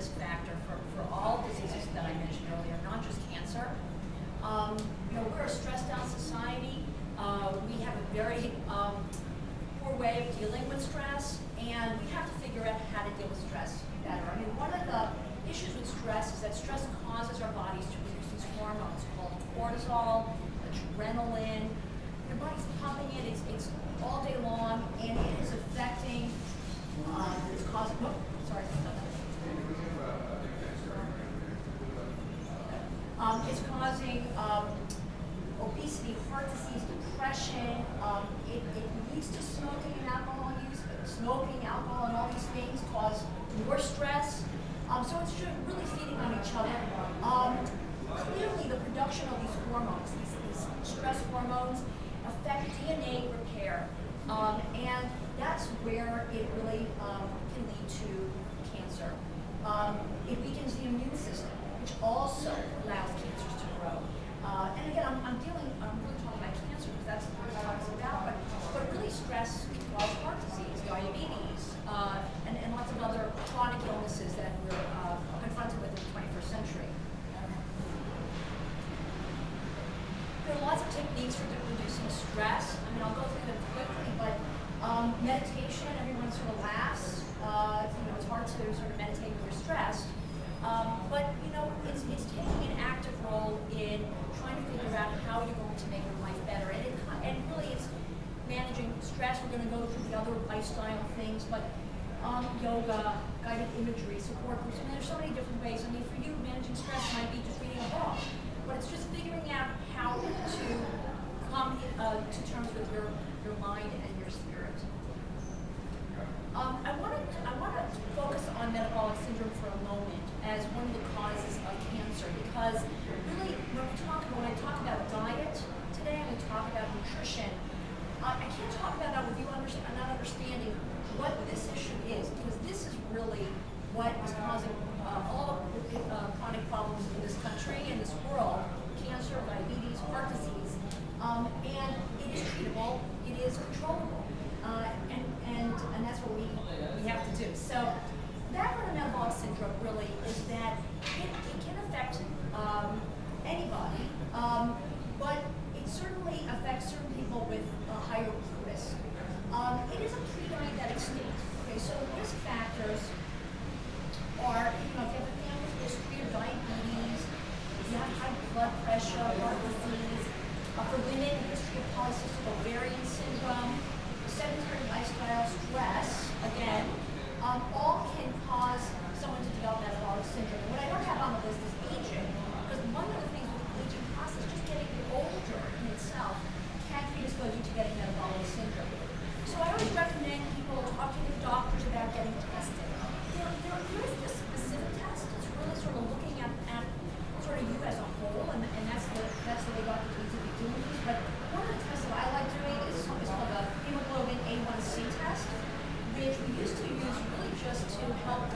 risk factor for all diseases that I mentioned earlier, not just cancer. We're a stressed out society. We have a very poor way of dealing with stress, and we have to figure out how to deal with stress better. I mean, one of the issues with stress is that stress causes our bodies to produce these hormones called cortisol, adrenaline. Your body's pumping it, it's all day long, and it is affecting, it's causing, it's causing obesity, heart disease, depression. It leads to smoking and alcohol use, but smoking, alcohol, and all these things cause more stress. So it's really feeding on each other. Clearly, the production of these hormones, these stress hormones, affect DNA repair, and that's where it really can lead to cancer. It weakens the immune system, which also allows cancers to grow. And again, I'm really talking about cancer because that's what we're talking about, but really stress causes heart disease, diabetes, and lots of other chronic illnesses that we're confronted with in the 21st century. There are lots of techniques for reducing stress. I mean, I'll go through them quickly, but meditation, everyone sort of laughs. It's hard to sort of meditate when you're stressed. But it's taking an active role in trying to figure out how you're going to make your life better. And really it's managing stress. We're going to go through the other lifestyle things, but yoga, guided imagery, support groups. I mean, there's so many different ways. I mean, for you, managing stress might be just reading a book, but it's just figuring out how to come to terms with your mind and your spirit. I want to focus on metabolic syndrome for a moment as one of the causes of cancer, because really when I talk about diet today, and we talk about nutrition, I can't talk about that with you not understanding what this issue is, because this is really what is causing all of the chronic problems in this country and this world: cancer, diabetes, heart disease, and it is treatable, it is controllable, and that's what we have to do. So background of metabolic syndrome really is that it can affect anybody, but it certainly affects certain people with a higher risk. It is a pre-diabetic state. Okay, so the risk factors are, if you have a family history of diabetes, if you have high blood pressure, heart disease, for women, a history of polycystic ovarian syndrome, sedentary lifestyle, stress, again, all can cause someone to develop metabolic syndrome. And what I don't have on the list is aging, because one of the things with the aging process, just getting older in itself, can predispose you to getting metabolic syndrome. So I always recommend people talk to their doctors about getting tested. There is this specific test. It's really sort of looking at sort of you as a whole, and that's the way doctors need to be doing this. But one of the tests that I like doing is something called a hemoglobin A1C test, which we used to use really just to help